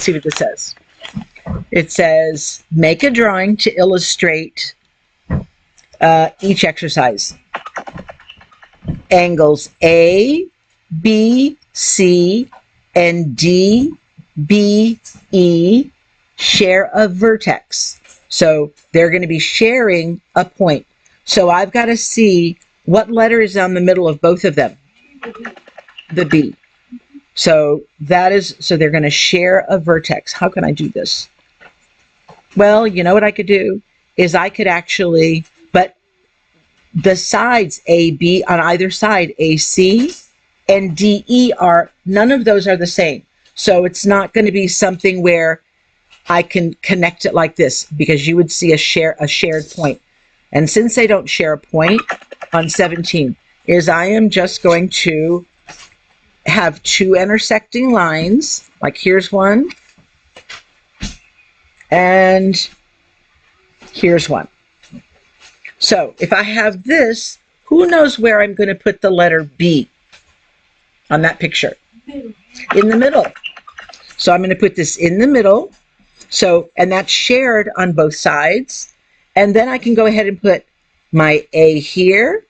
see what this says. It says, make a drawing to illustrate each exercise. Angles A, B, C, and D, B, E share a vertex. So they're going to be sharing a point. So I've got to see what letter is on the middle of both of them. The B. So so they're going to share a vertex. How can I do this? Well, you know what I could do is I could actually, but the sides AB on either side, AC and DE none of those are the same. So it's not going to be something where I can connect it like this, because you would see a shared point. And since they don't share a point on 17, I am just going to have two intersecting lines, like here's one, and here's one. So if I have this, who knows where I'm going to put the letter B on that picture? In the middle. So I'm going to put this in the middle. So, and that's shared on both sides. And then I can go ahead and put my A here,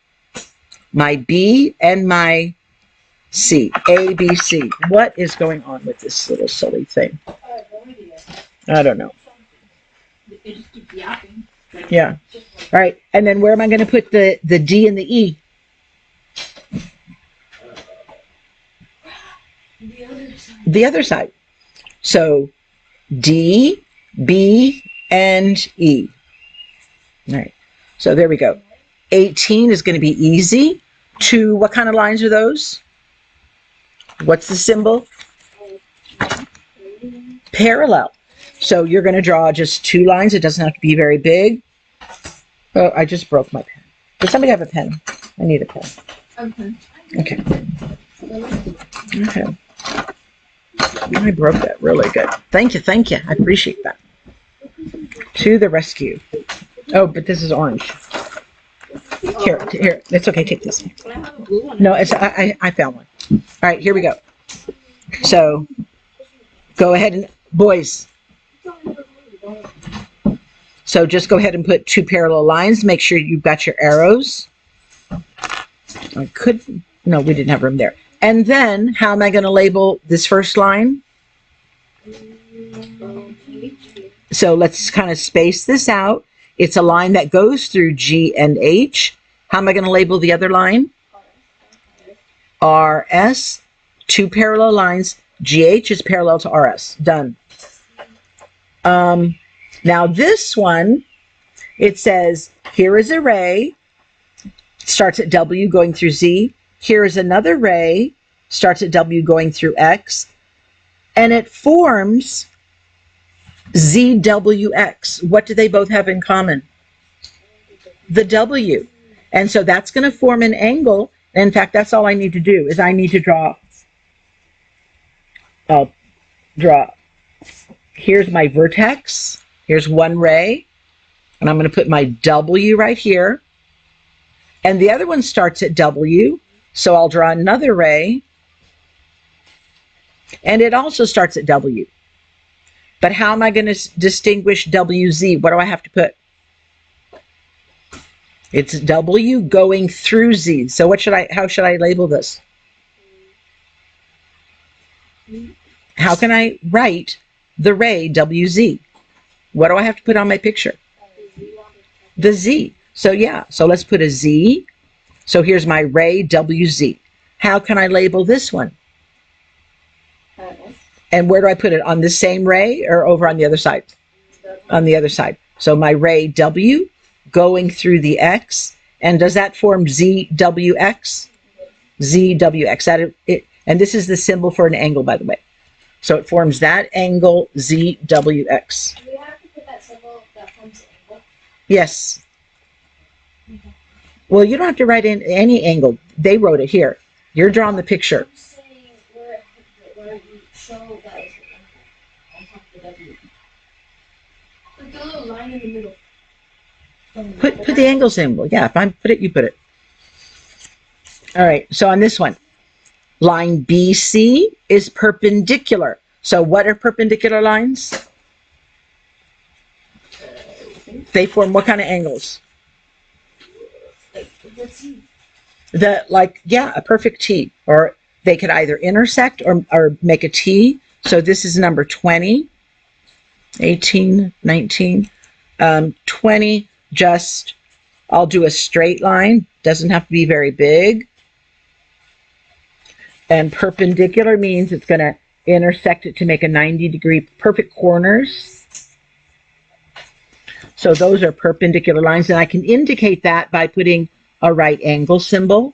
my B, and my C. A, B, C. What is going on with this little silly thing? I don't know. Yeah. All right. And then where am I going to put the D and the E? The other side. So D, B, and E. All right. So there we go. 18 is going to be easy. What kind of lines are those? What's the symbol? Parallel. So you're going to draw just two lines. It doesn't have to be very big. Oh, I just broke my pen. Does somebody have a pen? I need a pen. Okay. Okay. I broke that really good. Thank you. Thank you. I appreciate that. To the rescue. Oh, but this is orange. Here. It's okay. Take this. No, I found one. All right, here we go. So go ahead and, boys. So just go ahead and put two parallel lines. Make sure you've got your arrows. No, we didn't have room there. And then how am I going to label this first line? So let's kind of space this out. It's a line that goes through G and H. How am I going to label the other line? RS. Two parallel lines. GH is parallel to RS. Done. Now this one, it says, here is a ray, starts at W going through Z. Here is another ray, starts at W going through X, and it forms ZWX. What do they both have in common? The W. And so that's going to form an angle. In fact, that's all I need to do is I need to draw. I'll draw. Here's my vertex. Here's one ray. And I'm going to put my W right here. And the other one starts at W. So I'll draw another ray. And it also starts at W. But how am I going to distinguish WZ? What do I have to put? It's W going through Z. So how should I label this? How can I write the ray WZ? What do I have to put on my picture? The Z. So yeah, so let's put a Z. So here's my ray WZ. How can I label this one? And where do I put it? On the same ray or over on the other side? On the other side. So my ray W going through the X. And does that form ZWX? ZWX. And this is the symbol for an angle, by the way. So it forms that angle, ZWX. Do we have to put that symbol that forms the angle? Yes. Okay. Well, you don't have to write in any angle. They wrote it here. You're drawing the picture. I'm saying where you show that is the angle on top of the W. Like the little line in the middle. Put the angle symbol. Yeah, if I put it, you put it. All right, so on this one, line BC is perpendicular. So what are perpendicular lines? They form what kind of angles? Yeah, a perfect T. Or they could either intersect or make a T. So this is number 20, 18, 19, 20. Just, I'll do a straight line. Doesn't have to be very big. And perpendicular means it's going to intersect it to make a 90-degree perfect corners. So those are perpendicular lines, and I can indicate that by putting a right angle symbol.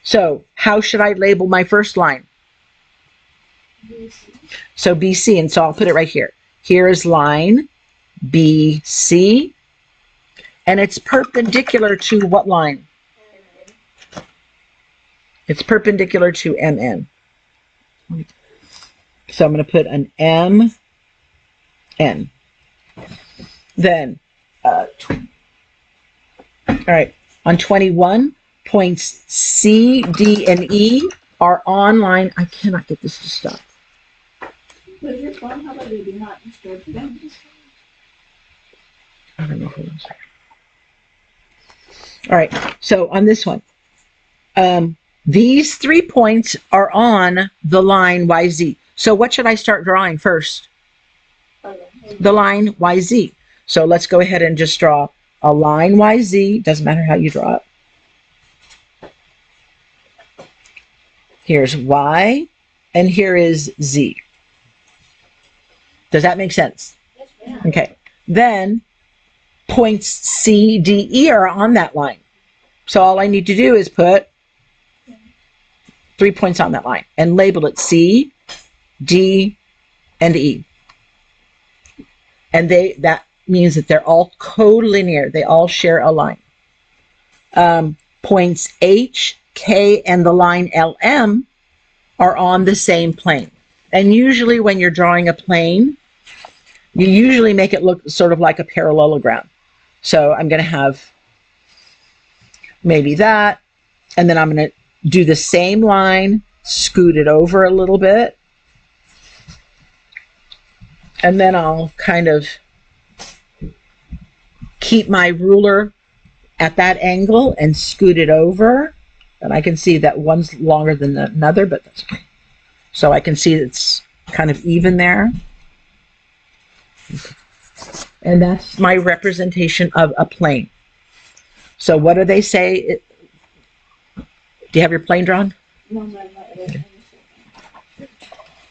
So how should I label my first line? So BC, and so I'll put it right here. Here is line BC, and it's perpendicular to what line? It's perpendicular to MN. So I'm going to put an MN. Then, all right, on 21, points C, D, and E are on line. I cannot get this to stop. With your phone, how about you do not disturb them? I don't know who else. All right, so on this one, these 3 points are on the line YZ. So what should I start drawing first? The line YZ. So let's go ahead and just draw a line YZ. Doesn't matter how you draw it. Here's Y, and here is Z. Does that make sense? Okay. Then points C, D, E are on that line. So all I need to do is put 3 points on that line and label it C, D, and E. And that means that they're all collinear. They all share a line. Points H, K, and the line LM are on the same plane. And usually when you're drawing a plane, you usually make it look sort of like a parallelogram. So I'm going to have maybe that, and then I'm going to do the same line, scoot it over a little bit, and then I'll kind of keep my ruler at that angle and scoot it over. And I can see that one's longer than another, but that's okay. So I can see it's kind of even there. And that's my representation of a plane. So what do they say? Do you have your plane drawn? No, not yet.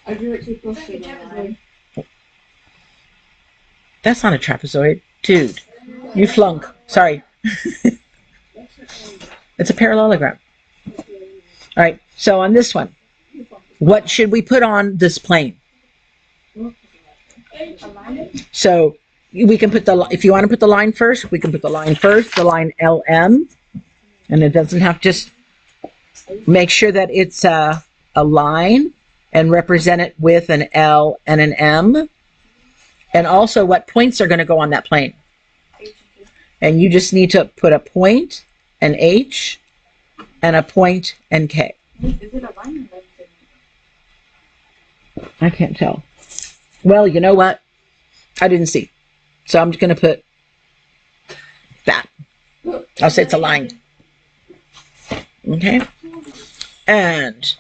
I drew it too close to the line. That's not a trapezoid. Dude, you flunk. Sorry. It's a parallelogram. All right, so on this one, what should we put on this plane? So we can put if you want to put the line first, we can put the line first, the line LM, and it doesn't have, just make sure that it's a line and represent it with an L and an M. And also what points are going to go on that plane. And you just need to put a point, an H, and a point, and K. Is it a line or I can't tell. Well, you know what? I didn't see. So I'm just going to put that. I'll say it's a line. Okay. And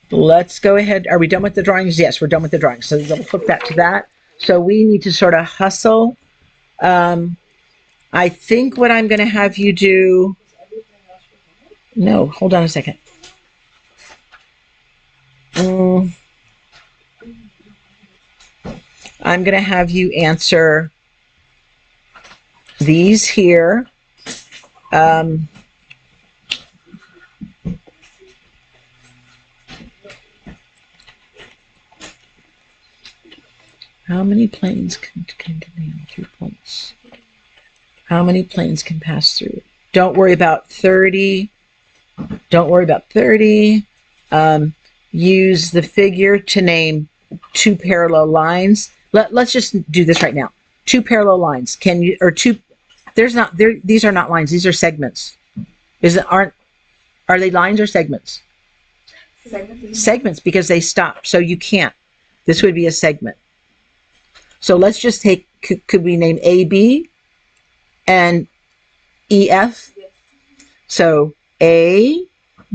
let's go ahead. Are we done with the drawings? Yes, we're done with the drawings. So we'll flip that to that. So we need to sort of hustle. I think what I'm going to have you do. No, hold on a second. I'm going to have you answer these here. How many planes can contain 3 points? How many planes can pass through? Don't worry about 30. Don't worry about 30. Use the figure to name 2 parallel lines. Let's just do this right now. 2 parallel lines. Can you, or 2, these are not lines, these are segments. Are they lines or segments? Segments, because they stop, so you can't. This would be a segment. So let's just take, could we name AB and EF? Yes. So A,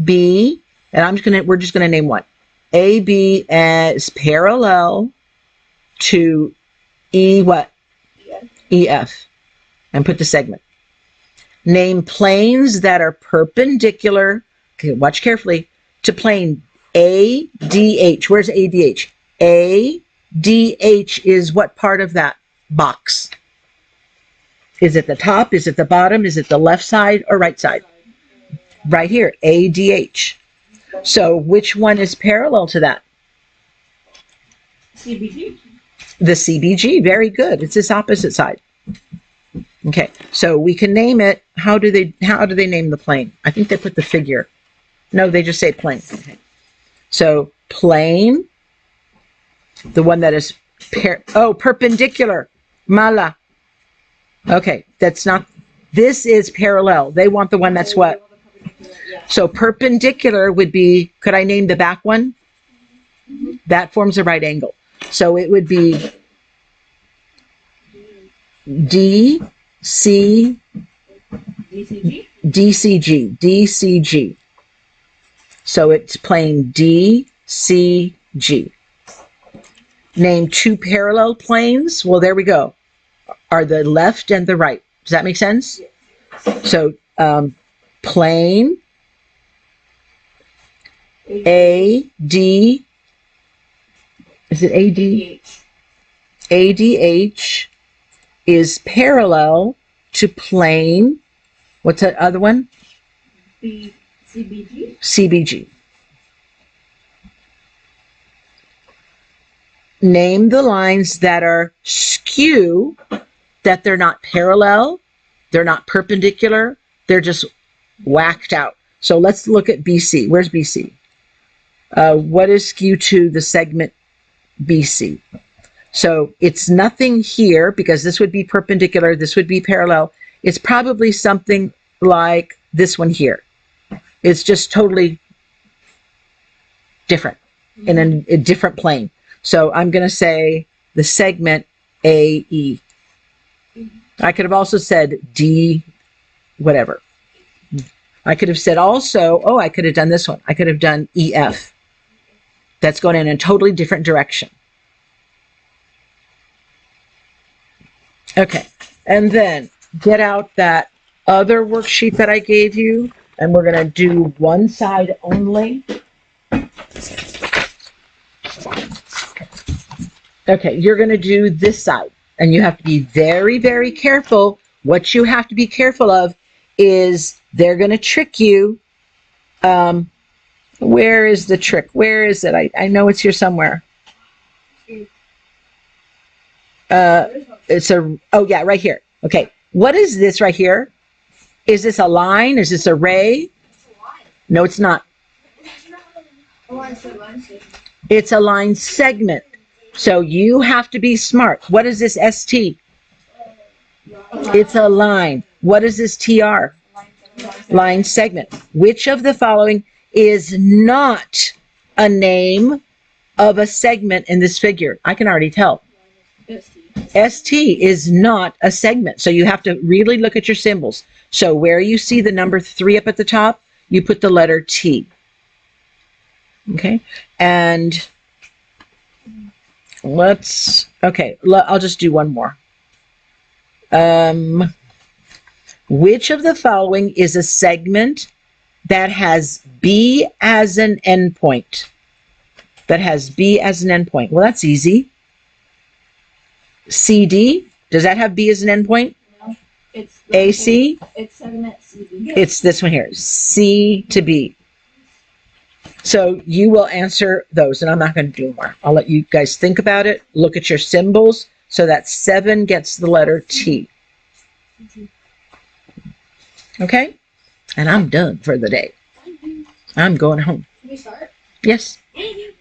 B, and we're just gonna name one. AB as parallel to E what? Yes. EF. And put the segment. Name planes that are perpendicular, okay, watch carefully, to plane ADH. Where's ADH? ADH is what part of that box? Is it the top? Is it the bottom? Is it the left side or right side? Right here, ADH. So which one is parallel to that? CBG. The CBG. Very good. It's this opposite side. Okay, so we can name it. How do they name the plane? I think they put the figure. No, they just say plane. Okay. So plane, the one that is perpendicular. Mala. Okay, that's not. This is parallel. They want the one that's what? Yeah. So perpendicular would be. Could I name the back one? Mm-hmm. That forms a right angle. So it would be DCG. DCG. So it's plane DCG. Name two parallel planes. Well, there we go. Are the left and the right. Does that make sense? Yes. So plane AD. Is it AD? ADH is parallel to plane. What's that other one? CBG. CBG. Name the lines that are skew, that they're not parallel, they're not perpendicular, they're just whacked out. So let's look at BC. Where's BC? What is skew to the segment BC? So it's nothing here because this would be perpendicular, this would be parallel. It's probably something like this one here. It's just totally different in a different plane. So I'm going to say the segment AE. I could have also said D, whatever. I could have said also, I could have done this one. I could have done EF. That's going in a totally different direction. Okay, and then get out that other worksheet that I gave you, and we're going to do one side only. Okay, you're going to do this side, and you have to be very, very careful. What you have to be careful of is they're going to trick you. Where is the trick? Where is it? I know it's here somewhere. Right here. Okay, what is this right here? Is this a line? Is this a ray? No, it's not. It's a line segment. So you have to be smart. What is this ST? It's a line. What is this TR? Line segment. Which of the following is not a name of a segment in this figure? I can already tell. ST is not a segment. So you have to really look at your symbols. So where you see the number 3 up at the top, you put the letter T. Okay. And I'll just do one more. Which of the following is a segment that has B as an endpoint? That has B as an endpoint. Well, that's easy. CD, does that have B as an endpoint? No, it's AC? It's segment CB. It's this one here, C to B. So you will answer those, and I'm not going to do more. I'll let you guys think about it. Look at your symbols. So that 7 gets the letter T. Okay? And I'm done for the day. I'm going home. Can we start? Yes. Thank you.